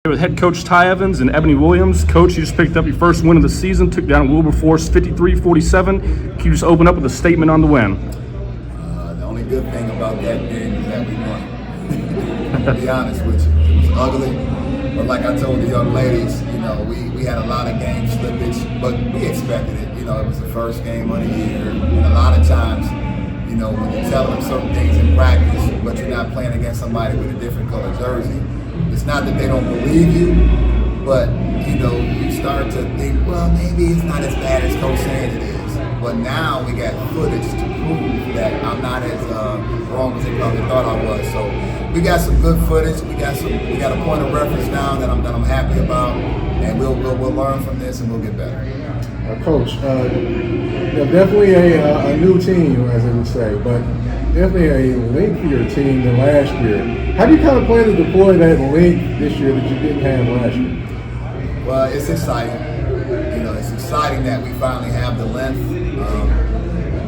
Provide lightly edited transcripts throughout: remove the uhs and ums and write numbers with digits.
With head coach Ty Evans and Ebony Williams. Coach, you just picked up your first win of the season, took down Wilberforce 53-47. Can you just open up with a statement on the win? The only good thing about that game is that we won. To be honest with you, it was ugly. But like I told the young ladies, we had a lot of game slippage, but we expected it. It was the first game of the year. And a lot of times, when you're telling them certain things in practice, but you're not playing against somebody with a different color jersey, it's not that they don't believe you, but you start to think, well, maybe it's not as bad as Coach saying it is. But now we got footage to prove that I'm not as wrong as they probably thought I was. So we got some good footage. We got a point of reference now that I'm happy about, and we'll learn from this and we'll get better. Coach, definitely a new team, as they would say, but definitely a lengthier team than last year. How do you kind of plan to deploy that length this year that you didn't have last year? Well, it's exciting. It's exciting that we finally have the length,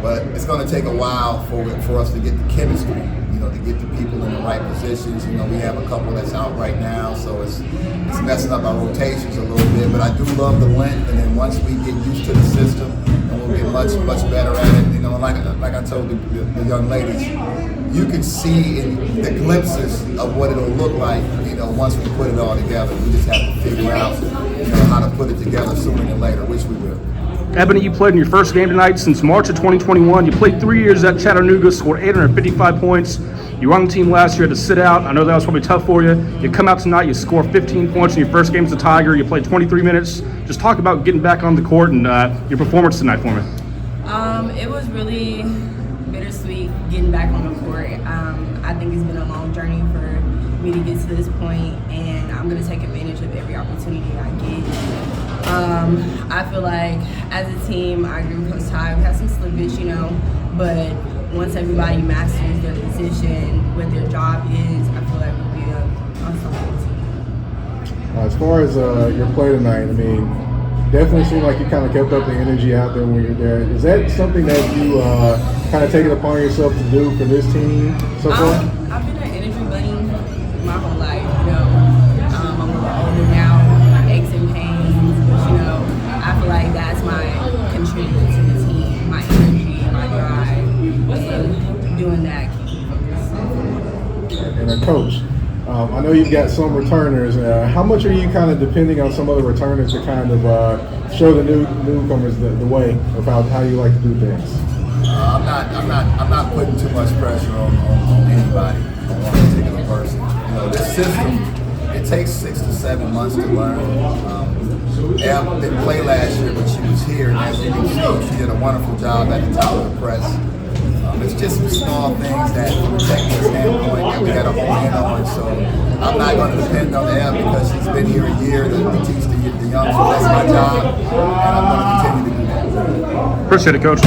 but it's going to take a while for us to get the chemistry, to get the people in the right positions. We have a couple that's out right now, so it's messing up our rotations a little bit, but I do love the length, and then once we get used to the system, and we'll get much better at it. Like I told the young ladies, you can see in the glimpses of what it'll look like, once we put it all together. We just have to figure out, how to put it together sooner than later, which we will. Ebony, you played in your first game tonight since March of 2021. You played 3 years at Chattanooga, scored 855 points. You were on the team last year to sit out. I know that was probably tough for you. You come out tonight, you score 15 points in your first game as a Tiger. You played 23 minutes. Just talk about getting back on the court and your performance tonight for me. It was really bittersweet getting back on the court. I think it's been a long journey for me to get to this point, and I'm going to take advantage of every opportunity I get. I feel like as a team, I agree with Coach Ty, we had some slippage, but once everybody masters their position, what their job is, I feel like we'll be a unstoppable team. As far as your play tonight, definitely seemed like you kind of kept up the energy out there when you're there. Is that something that you kind of take it upon yourself to do for this team so far? I've been an energy bunny my whole life. I'm a little older now, aches and pains, but I feel like that's my contributor to the team, my energy, my drive, and doing that keeps me focused. And Coach, I know you've got some returners. How much are you kind of depending on some of the returners to kind of show the newcomers the way of how you like to do things? I'm not putting too much pressure on anybody, on one particular person. This system, it takes 6 to 7 months to learn. Eb didn't play last year, but she was here, and as you can see, she did a wonderful job at the top of the press. It's just some small things that, from a technical standpoint, that we got to hone in on. So I'm not going to depend on Eb because she's been here a year to teach the young. So that's my job, and I'm going to continue to do that. Appreciate it, Coach.